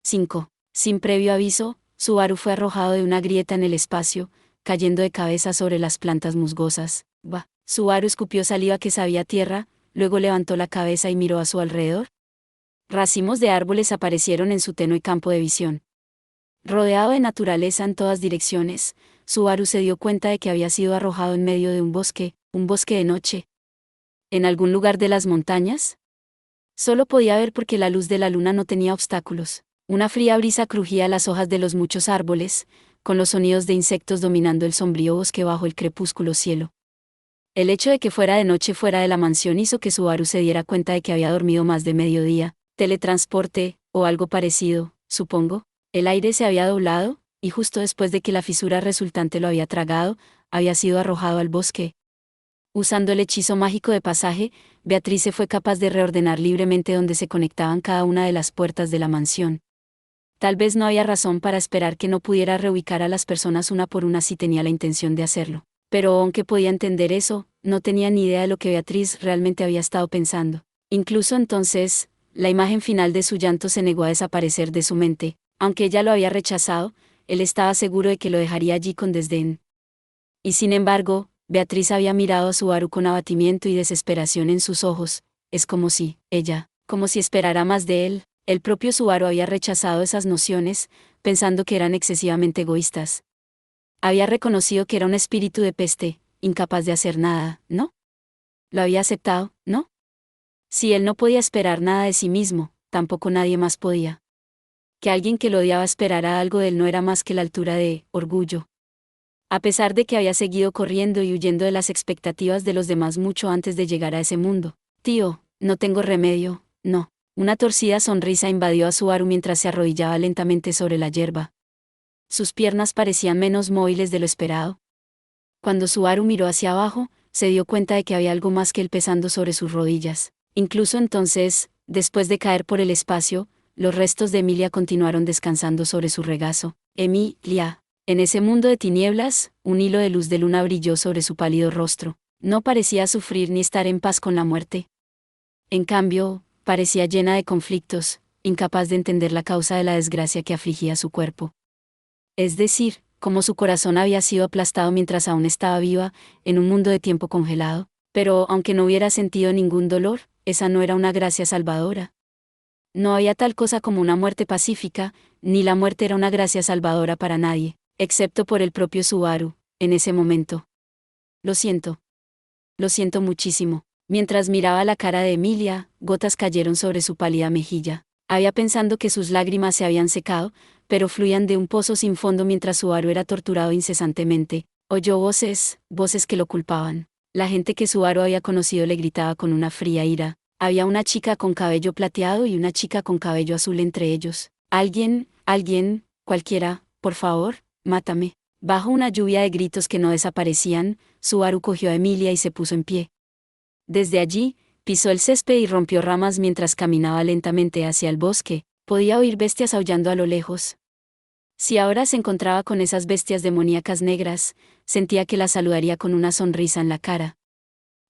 5. Sin previo aviso, Subaru fue arrojado de una grieta en el espacio, cayendo de cabeza sobre las plantas musgosas. Bah. Subaru escupió saliva que sabía a tierra, luego levantó la cabeza y miró a su alrededor. Racimos de árboles aparecieron en su tenue campo de visión. Rodeado de naturaleza en todas direcciones, Subaru se dio cuenta de que había sido arrojado en medio de un bosque de noche. ¿En algún lugar de las montañas? Solo podía ver porque la luz de la luna no tenía obstáculos. Una fría brisa crujía las hojas de los muchos árboles, con los sonidos de insectos dominando el sombrío bosque bajo el crepúsculo cielo. El hecho de que fuera de noche fuera de la mansión hizo que Subaru se diera cuenta de que había dormido más de mediodía, teletransporte, o algo parecido, supongo. El aire se había doblado, y justo después de que la fisura resultante lo había tragado, había sido arrojado al bosque. Usando el hechizo mágico de pasaje, Beatrice fue capaz de reordenar libremente donde se conectaban cada una de las puertas de la mansión. Tal vez no había razón para esperar que no pudiera reubicar a las personas una por una si tenía la intención de hacerlo. Pero aunque podía entender eso, no tenía ni idea de lo que Beatriz realmente había estado pensando. Incluso entonces, la imagen final de su llanto se negó a desaparecer de su mente. Aunque ella lo había rechazado, él estaba seguro de que lo dejaría allí con desdén. Y sin embargo, Beatriz había mirado a Subaru con abatimiento y desesperación en sus ojos. Es como si esperara más de él. El propio Subaru había rechazado esas nociones, pensando que eran excesivamente egoístas. Había reconocido que era un espíritu de peste, incapaz de hacer nada, ¿no? Lo había aceptado, ¿no? Si él no podía esperar nada de sí mismo, tampoco nadie más podía. Que alguien que lo odiaba esperara algo de él no era más que la altura de orgullo. A pesar de que había seguido corriendo y huyendo de las expectativas de los demás mucho antes de llegar a ese mundo. Tío, no tengo remedio, no. Una torcida sonrisa invadió a Subaru mientras se arrodillaba lentamente sobre la hierba. Sus piernas parecían menos móviles de lo esperado. Cuando Subaru miró hacia abajo, se dio cuenta de que había algo más que él pesando sobre sus rodillas. Incluso entonces, después de caer por el espacio, los restos de Emilia continuaron descansando sobre su regazo. Emilia. En ese mundo de tinieblas, un hilo de luz de luna brilló sobre su pálido rostro. No parecía sufrir ni estar en paz con la muerte. En cambio, parecía llena de conflictos, incapaz de entender la causa de la desgracia que afligía su cuerpo. Es decir, como su corazón había sido aplastado mientras aún estaba viva, en un mundo de tiempo congelado. Pero aunque no hubiera sentido ningún dolor, esa no era una gracia salvadora. No había tal cosa como una muerte pacífica, ni la muerte era una gracia salvadora para nadie, excepto por el propio Subaru, en ese momento. Lo siento muchísimo. Mientras miraba la cara de Emilia, gotas cayeron sobre su pálida mejilla. Había pensado que sus lágrimas se habían secado, pero fluían de un pozo sin fondo mientras Subaru era torturado incesantemente. Oyó voces que lo culpaban. La gente que Subaru había conocido le gritaba con una fría ira. Había una chica con cabello plateado y una chica con cabello azul entre ellos. Alguien, cualquiera, por favor, mátame. Bajo una lluvia de gritos que no desaparecían, Subaru cogió a Emilia y se puso en pie. Desde allí, pisó el césped y rompió ramas mientras caminaba lentamente hacia el bosque. Podía oír bestias aullando a lo lejos. Si ahora se encontraba con esas bestias demoníacas negras, sentía que las saludaría con una sonrisa en la cara.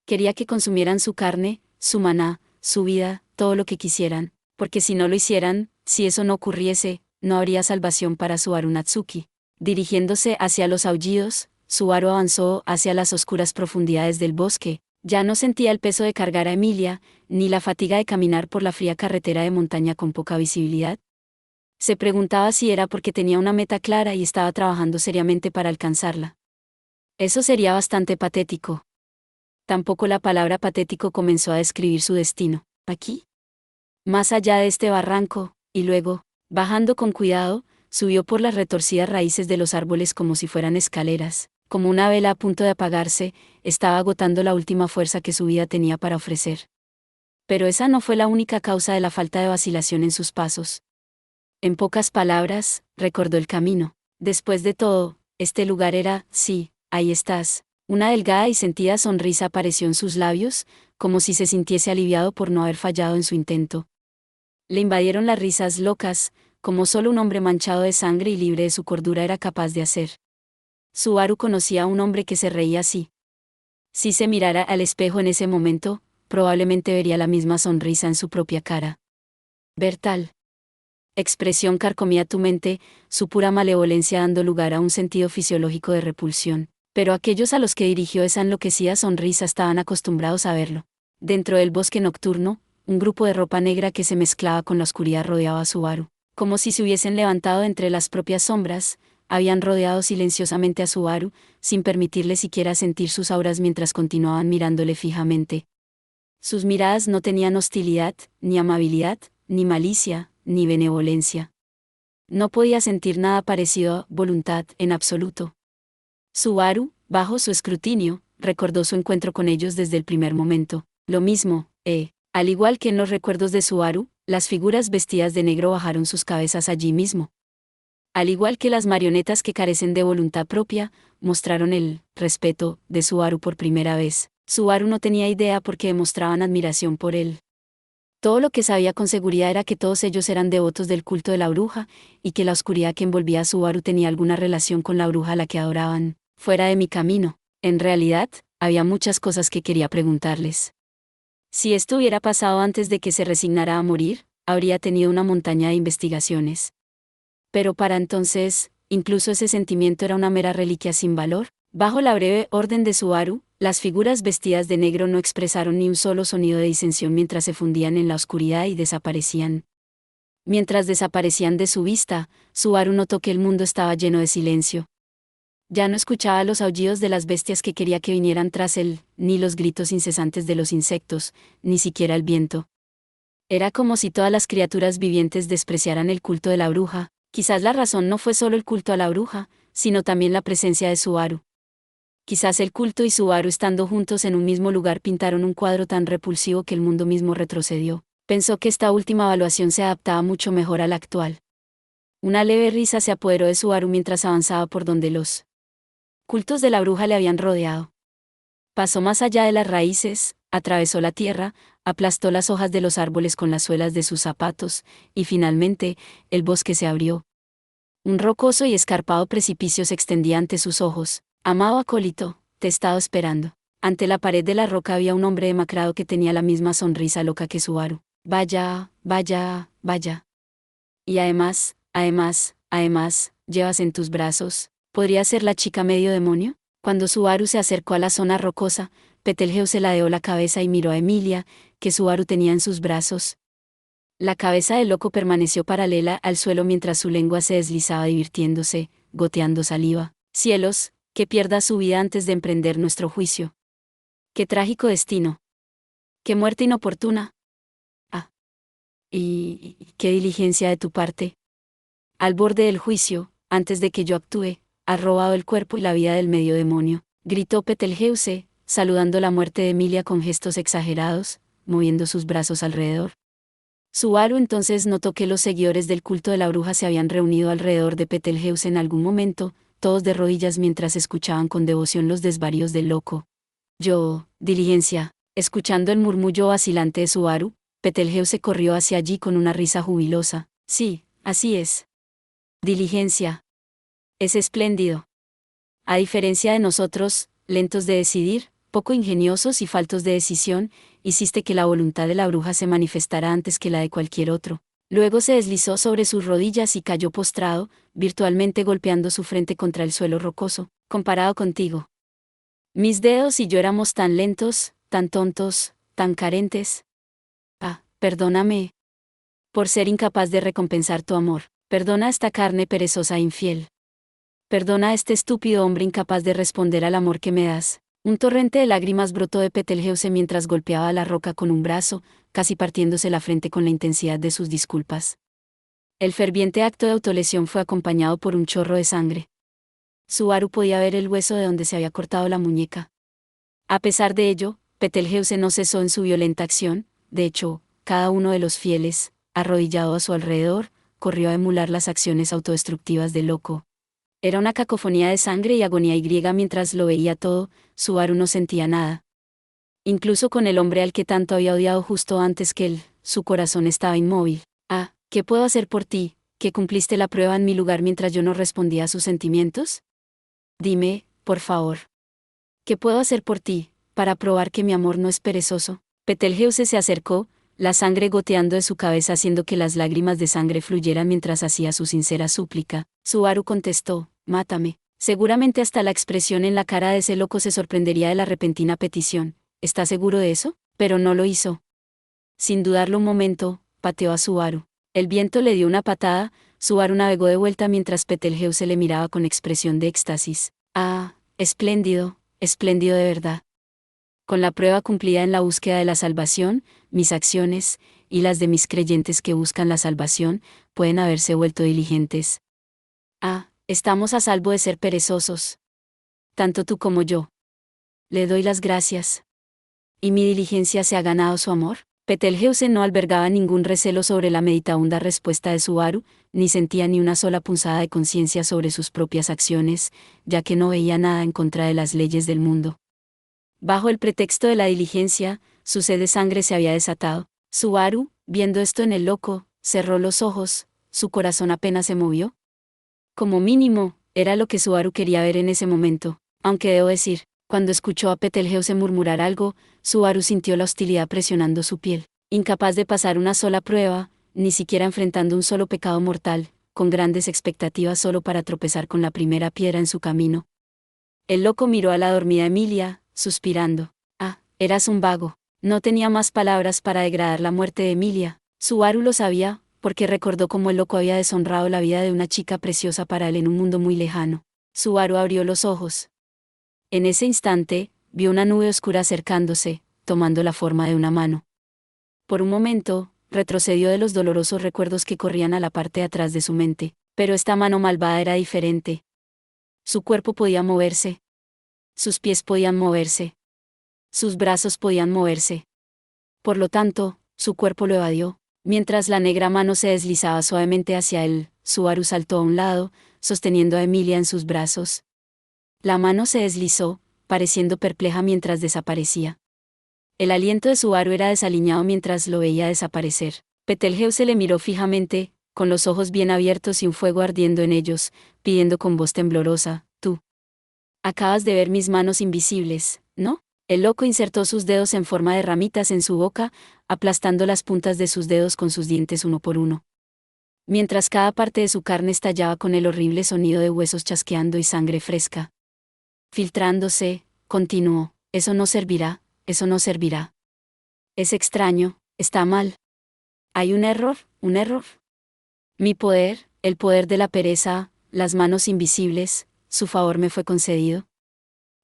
Quería que consumieran su carne, su maná, su vida, todo lo que quisieran, porque si no lo hicieran, si eso no ocurriese, no habría salvación para Subaru Natsuki. Dirigiéndose hacia los aullidos, Subaru avanzó hacia las oscuras profundidades del bosque. Ya no sentía el peso de cargar a Emilia, ni la fatiga de caminar por la fría carretera de montaña con poca visibilidad. Se preguntaba si era porque tenía una meta clara y estaba trabajando seriamente para alcanzarla. Eso sería bastante patético. Tampoco la palabra patético comenzó a describir su destino. Aquí, más allá de este barranco, y luego, bajando con cuidado, subió por las retorcidas raíces de los árboles como si fueran escaleras. Como una vela a punto de apagarse, estaba agotando la última fuerza que su vida tenía para ofrecer. Pero esa no fue la única causa de la falta de vacilación en sus pasos. En pocas palabras, recordó el camino. Después de todo, este lugar era, sí, ahí estás. Una delgada y sentida sonrisa apareció en sus labios, como si se sintiese aliviado por no haber fallado en su intento. Le invadieron las risas locas, como solo un hombre manchado de sangre y libre de su cordura era capaz de hacer. Subaru conocía a un hombre que se reía así. Si se mirara al espejo en ese momento, probablemente vería la misma sonrisa en su propia cara. Bertal. expresión carcomía tu mente, su pura malevolencia dando lugar a un sentido fisiológico de repulsión. Pero aquellos a los que dirigió esa enloquecida sonrisa estaban acostumbrados a verlo. Dentro del bosque nocturno, un grupo de ropa negra que se mezclaba con la oscuridad rodeaba a Subaru. Como si se hubiesen levantado entre las propias sombras, habían rodeado silenciosamente a Subaru, sin permitirle siquiera sentir sus auras mientras continuaban mirándole fijamente. Sus miradas no tenían hostilidad, ni amabilidad, ni malicia, ni benevolencia. No podía sentir nada parecido a voluntad en absoluto. Subaru, bajo su escrutinio, recordó su encuentro con ellos desde el primer momento. Lo mismo, al igual que en los recuerdos de Subaru, las figuras vestidas de negro bajaron sus cabezas allí mismo. Al igual que las marionetas que carecen de voluntad propia, mostraron el respeto de Subaru por primera vez. Subaru no tenía idea por qué demostraban admiración por él. Todo lo que sabía con seguridad era que todos ellos eran devotos del culto de la bruja, y que la oscuridad que envolvía a Subaru tenía alguna relación con la bruja a la que adoraban. Fuera de mi camino, en realidad, había muchas cosas que quería preguntarles. Si esto hubiera pasado antes de que se resignara a morir, habría tenido una montaña de investigaciones. Pero para entonces, incluso ese sentimiento era una mera reliquia sin valor. Bajo la breve orden de Subaru, las figuras vestidas de negro no expresaron ni un solo sonido de disensión mientras se fundían en la oscuridad y desaparecían. Mientras desaparecían de su vista, Subaru notó que el mundo estaba lleno de silencio. Ya no escuchaba los aullidos de las bestias que quería que vinieran tras él, ni los gritos incesantes de los insectos, ni siquiera el viento. Era como si todas las criaturas vivientes despreciaran el culto de la bruja. Quizás la razón no fue solo el culto a la bruja, sino también la presencia de Subaru. Quizás el culto y Subaru estando juntos en un mismo lugar pintaron un cuadro tan repulsivo que el mundo mismo retrocedió. Pensó que esta última evaluación se adaptaba mucho mejor a la actual. Una leve risa se apoderó de Subaru mientras avanzaba por donde los cultos de la bruja le habían rodeado. Pasó más allá de las raíces, atravesó la tierra, aplastó las hojas de los árboles con las suelas de sus zapatos, y finalmente, el bosque se abrió. Un rocoso y escarpado precipicio se extendía ante sus ojos. Amado acólito, te he estado esperando. Ante la pared de la roca había un hombre demacrado que tenía la misma sonrisa loca que Subaru. Vaya, vaya, vaya. Y además, llevas en tus brazos. ¿Podría ser la chica medio demonio? Cuando Subaru se acercó a la zona rocosa, Betelgeuse ladeó la cabeza y miró a Emilia, que Subaru tenía en sus brazos. La cabeza del loco permaneció paralela al suelo mientras su lengua se deslizaba divirtiéndose, goteando saliva. Cielos, que pierda su vida antes de emprender nuestro juicio. Qué trágico destino. Qué muerte inoportuna. Ah. Y qué diligencia de tu parte. Al borde del juicio, antes de que yo actúe, has robado el cuerpo y la vida del medio demonio, gritó Betelgeuse, saludando la muerte de Emilia con gestos exagerados, moviendo sus brazos alrededor. Subaru entonces notó que los seguidores del culto de la bruja se habían reunido alrededor de Betelgeuse en algún momento, todos de rodillas mientras escuchaban con devoción los desvaríos del loco. Diligencia. Escuchando el murmullo vacilante de Subaru, Betelgeuse corrió hacia allí con una risa jubilosa. Sí, así es. Diligencia. Es espléndido. A diferencia de nosotros, lentos de decidir, poco ingeniosos y faltos de decisión, hiciste que la voluntad de la bruja se manifestara antes que la de cualquier otro. Luego se deslizó sobre sus rodillas y cayó postrado, virtualmente golpeando su frente contra el suelo rocoso. Comparado contigo. Mis dedos y yo éramos tan lentos, tan tontos, tan carentes. Perdóname. Por ser incapaz de recompensar tu amor. Perdona a esta carne perezosa e infiel. Perdona a este estúpido hombre incapaz de responder al amor que me das. Un torrente de lágrimas brotó de Betelgeuse mientras golpeaba la roca con un brazo, casi partiéndose la frente con la intensidad de sus disculpas. El ferviente acto de autolesión fue acompañado por un chorro de sangre. Subaru podía ver el hueso de donde se había cortado la muñeca. A pesar de ello, Betelgeuse no cesó en su violenta acción. De hecho, cada uno de los fieles, arrodillado a su alrededor, corrió a emular las acciones autodestructivas del loco. Era una cacofonía de sangre y agonía y griega mientras lo veía todo. Subaru no sentía nada. Incluso con el hombre al que tanto había odiado justo antes que él, su corazón estaba inmóvil. ¿Qué puedo hacer por ti, que cumpliste la prueba en mi lugar mientras yo no respondía a sus sentimientos? Dime, por favor. ¿Qué puedo hacer por ti, para probar que mi amor no es perezoso? Betelgeuse se acercó, la sangre goteando de su cabeza haciendo que las lágrimas de sangre fluyeran mientras hacía su sincera súplica. Subaru contestó, mátame. Seguramente hasta la expresión en la cara de ese loco se sorprendería de la repentina petición. ¿Está seguro de eso? Pero no lo hizo. Sin dudarlo un momento, pateó a Subaru. El viento le dio una patada, Subaru navegó de vuelta mientras Betelgeuse le miraba con expresión de éxtasis. Ah, espléndido, espléndido de verdad. Con la prueba cumplida en la búsqueda de la salvación, mis acciones, y las de mis creyentes que buscan la salvación, pueden haberse vuelto diligentes. Ah, estamos a salvo de ser perezosos. Tanto tú como yo. Le doy las gracias. ¿Y mi diligencia se ha ganado su amor? Betelgeuse no albergaba ningún recelo sobre la meditabunda respuesta de Subaru, ni sentía ni una sola punzada de conciencia sobre sus propias acciones, ya que no veía nada en contra de las leyes del mundo. Bajo el pretexto de la diligencia, su sed de sangre se había desatado. Subaru, viendo esto en el loco, cerró los ojos, su corazón apenas se movió. Como mínimo, era lo que Subaru quería ver en ese momento, aunque debo decir, cuando escuchó a Betelgeuse murmurar algo, Subaru sintió la hostilidad presionando su piel, incapaz de pasar una sola prueba, ni siquiera enfrentando un solo pecado mortal, con grandes expectativas solo para tropezar con la primera piedra en su camino. El loco miró a la dormida Emilia, suspirando. Ah, eras un vago. No tenía más palabras para degradar la muerte de Emilia. Subaru lo sabía, porque recordó cómo el loco había deshonrado la vida de una chica preciosa para él en un mundo muy lejano. Subaru abrió los ojos. En ese instante, vio una nube oscura acercándose, tomando la forma de una mano. Por un momento, retrocedió de los dolorosos recuerdos que corrían a la parte de atrás de su mente, pero esta mano malvada era diferente. Su cuerpo podía moverse. Sus pies podían moverse. Sus brazos podían moverse. Por lo tanto, su cuerpo lo evadió. Mientras la negra mano se deslizaba suavemente hacia él, Subaru saltó a un lado, sosteniendo a Emilia en sus brazos. La mano se deslizó, pareciendo perpleja mientras desaparecía. El aliento de Subaru era desaliñado mientras lo veía desaparecer. Betelgeuse le miró fijamente, con los ojos bien abiertos y un fuego ardiendo en ellos, pidiendo con voz temblorosa, «Tú. Acabas de ver mis manos invisibles, ¿no?» El loco insertó sus dedos en forma de ramitas en su boca, aplastando las puntas de sus dedos con sus dientes uno por uno. Mientras cada parte de su carne estallaba con el horrible sonido de huesos chasqueando y sangre fresca filtrándose, continuó, eso no servirá, eso no servirá. Es extraño, está mal. Hay un error, un error. Mi poder, el poder de la pereza, las manos invisibles, su favor me fue concedido.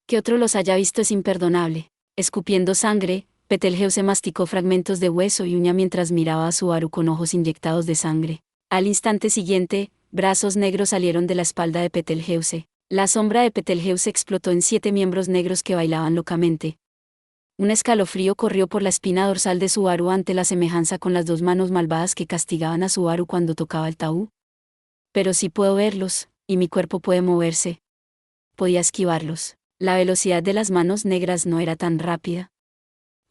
Que otro los haya visto es imperdonable. Escupiendo sangre, Betelgeuse masticó fragmentos de hueso y uña mientras miraba a Subaru con ojos inyectados de sangre. Al instante siguiente, brazos negros salieron de la espalda de Betelgeuse. La sombra de Betelgeuse explotó en 7 miembros negros que bailaban locamente. Un escalofrío corrió por la espina dorsal de Subaru ante la semejanza con las 2 manos malvadas que castigaban a Subaru cuando tocaba el tabú. Pero sí puedo verlos, y mi cuerpo puede moverse. Podía esquivarlos. La velocidad de las manos negras no era tan rápida.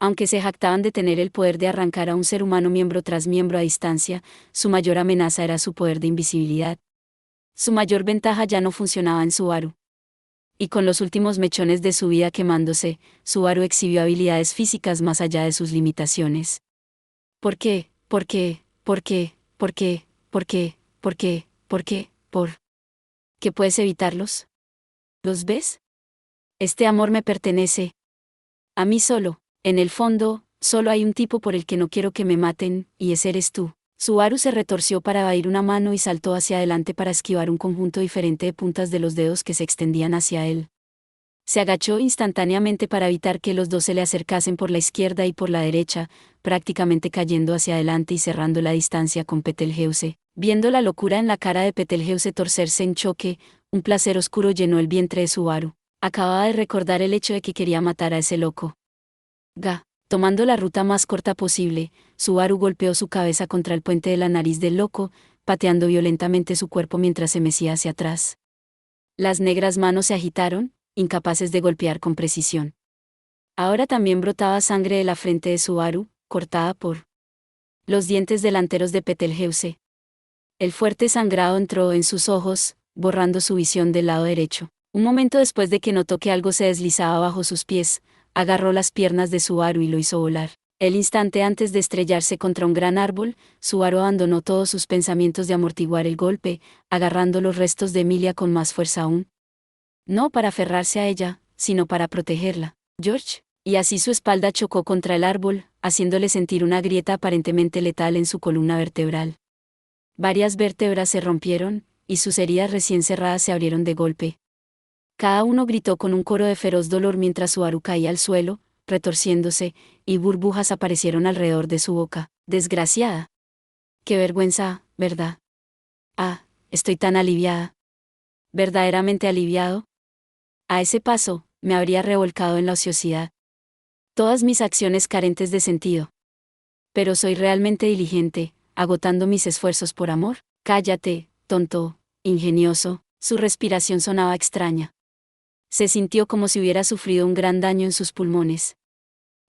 Aunque se jactaban de tener el poder de arrancar a un ser humano miembro tras miembro a distancia, su mayor amenaza era su poder de invisibilidad. Su mayor ventaja ya no funcionaba en Subaru. Y con los últimos mechones de su vida quemándose, Subaru exhibió habilidades físicas más allá de sus limitaciones. ¿Por qué? ¿Por qué? ¿Por qué? ¿Por qué? ¿Por qué? ¿Por qué? ¿Por qué? ¿Por qué puedes evitarlos? ¿Los ves? Este amor me pertenece. A mí solo. En el fondo, solo hay un tipo por el que no quiero que me maten, y ese eres tú. Subaru se retorció para evadir una mano y saltó hacia adelante para esquivar un conjunto diferente de puntas de los dedos que se extendían hacia él. Se agachó instantáneamente para evitar que los dos se le acercasen por la izquierda y por la derecha, prácticamente cayendo hacia adelante y cerrando la distancia con Betelgeuse. Viendo la locura en la cara de Betelgeuse torcerse en choque, un placer oscuro llenó el vientre de Subaru. Acababa de recordar el hecho de que quería matar a ese loco. Tomando la ruta más corta posible, Subaru golpeó su cabeza contra el puente de la nariz del loco, pateando violentamente su cuerpo mientras se mecía hacia atrás. Las negras manos se agitaron, incapaces de golpear con precisión. Ahora también brotaba sangre de la frente de Subaru, cortada por los dientes delanteros de Betelgeuse. El fuerte sangrado entró en sus ojos, borrando su visión del lado derecho. Un momento después de que notó que algo se deslizaba bajo sus pies, agarró las piernas de Subaru y lo hizo volar. El instante antes de estrellarse contra un gran árbol, Subaru abandonó todos sus pensamientos de amortiguar el golpe, agarrando los restos de Emilia con más fuerza aún. No para aferrarse a ella, sino para protegerla. George. Y así su espalda chocó contra el árbol, haciéndole sentir una grieta aparentemente letal en su columna vertebral. Varias vértebras se rompieron, y sus heridas recién cerradas se abrieron de golpe. Cada uno gritó con un coro de feroz dolor mientras Subaru caía al suelo, retorciéndose, y burbujas aparecieron alrededor de su boca. Desgraciada. Qué vergüenza, ¿verdad? Ah, estoy tan aliviada. ¿Verdaderamente aliviado? A ese paso, me habría revolcado en la ociosidad. Todas mis acciones carentes de sentido. Pero soy realmente diligente, agotando mis esfuerzos por amor. Cállate, tonto, ingenioso. Su respiración sonaba extraña. Se sintió como si hubiera sufrido un gran daño en sus pulmones.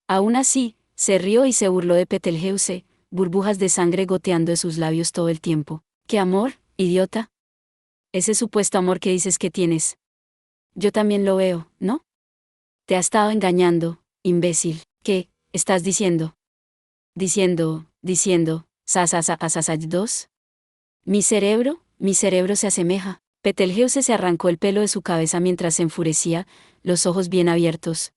Aún así, se rió y se burló de Betelgeuse, burbujas de sangre goteando de sus labios todo el tiempo. ¿Qué amor, idiota? Ese supuesto amor que dices que tienes. Yo también lo veo, ¿no? Te ha estado engañando, imbécil. ¿Qué estás diciendo? Diciendo, dos. Mi cerebro se asemeja. Betelgeuse se arrancó el pelo de su cabeza mientras se enfurecía, los ojos bien abiertos.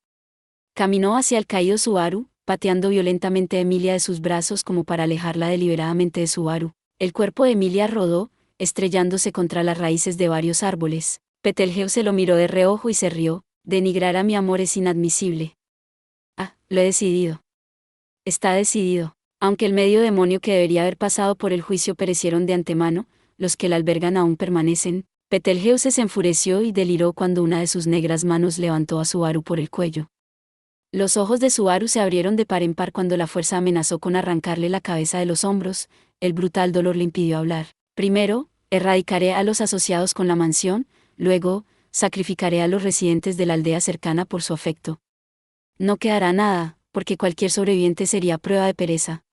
Caminó hacia el caído Subaru, pateando violentamente a Emilia de sus brazos como para alejarla deliberadamente de Subaru. El cuerpo de Emilia rodó, estrellándose contra las raíces de varios árboles. Betelgeuse lo miró de reojo y se rió. Denigrar a mi amor es inadmisible. Ah, lo he decidido. Está decidido. Aunque el medio demonio que debería haber pasado por el juicio perecieron de antemano, los que la albergan aún permanecen. Betelgeuse se enfureció y deliró cuando una de sus negras manos levantó a Subaru por el cuello. Los ojos de Subaru se abrieron de par en par cuando la fuerza amenazó con arrancarle la cabeza de los hombros. El brutal dolor le impidió hablar. Primero, erradicaré a los asociados con la mansión, luego, sacrificaré a los residentes de la aldea cercana por su afecto. No quedará nada, porque cualquier sobreviviente sería prueba de pereza.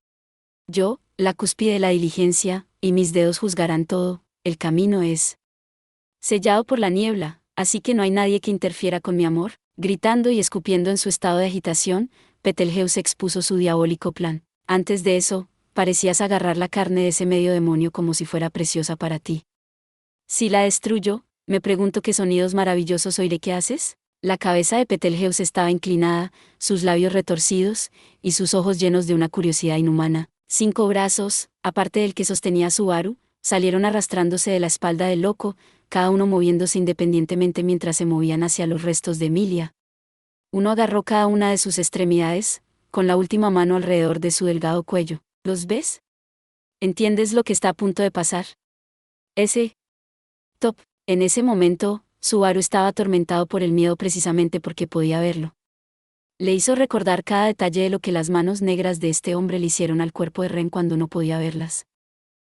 Yo, la cúspide de la diligencia, y mis dedos juzgarán todo. El camino es sellado por la niebla, así que no hay nadie que interfiera con mi amor. Gritando y escupiendo en su estado de agitación, Betelgeuse expuso su diabólico plan. Antes de eso, parecías agarrar la carne de ese medio demonio como si fuera preciosa para ti. Si la destruyo, me pregunto qué sonidos maravillosos oiré. ¿Qué haces? La cabeza de Betelgeuse estaba inclinada, sus labios retorcidos, y sus ojos llenos de una curiosidad inhumana. 5 brazos, aparte del que sostenía a Subaru, salieron arrastrándose de la espalda del loco, cada uno moviéndose independientemente mientras se movían hacia los restos de Emilia. Uno agarró cada una de sus extremidades, con la última mano alrededor de su delgado cuello. ¿Los ves? ¿Entiendes lo que está a punto de pasar? Ese top. En ese momento, Subaru estaba atormentado por el miedo precisamente porque podía verlo. Le hizo recordar cada detalle de lo que las manos negras de este hombre le hicieron al cuerpo de Ren cuando no podía verlas.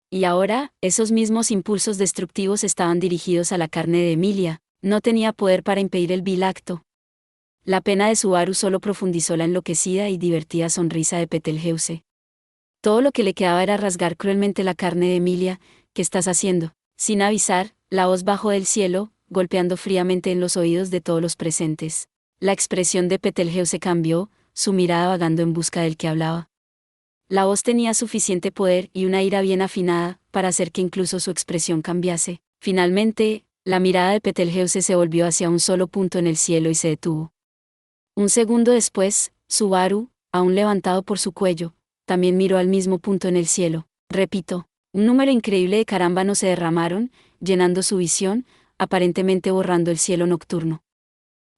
Y ahora, esos mismos impulsos destructivos estaban dirigidos a la carne de Emilia. No tenía poder para impedir el vil acto. La pena de Subaru solo profundizó la enloquecida y divertida sonrisa de Betelgeuse. Todo lo que le quedaba era rasgar cruelmente la carne de Emilia. ¿Qué estás haciendo? Sin avisar, la voz bajó del cielo, golpeando fríamente en los oídos de todos los presentes. La expresión de Betelgeuse cambió, su mirada vagando en busca del que hablaba. La voz tenía suficiente poder y una ira bien afinada para hacer que incluso su expresión cambiase. Finalmente, la mirada de Betelgeuse se volvió hacia un solo punto en el cielo y se detuvo. Un segundo después, Subaru, aún levantado por su cuello, también miró al mismo punto en el cielo. Repito, un número increíble de carámbanos se derramaron, llenando su visión, aparentemente borrando el cielo nocturno.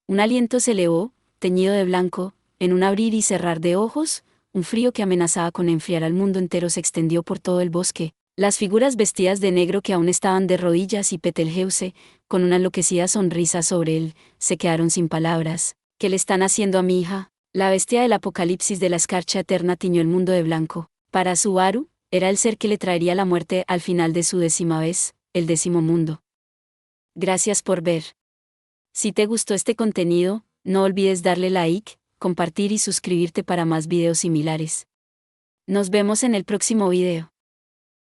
Un aliento se elevó, teñido de blanco, en un abrir y cerrar de ojos. Un frío que amenazaba con enfriar al mundo entero se extendió por todo el bosque. Las figuras vestidas de negro que aún estaban de rodillas y Betelgeuse, con una enloquecida sonrisa sobre él, se quedaron sin palabras. ¿Qué le están haciendo a mi hija? La bestia del apocalipsis de la escarcha eterna tiñó el mundo de blanco. Para Subaru, era el ser que le traería la muerte al final de su 10ª vez, el 10º mundo. Gracias por ver. Si te gustó este contenido, no olvides darle like, compartir y suscribirte para más videos similares. Nos vemos en el próximo video.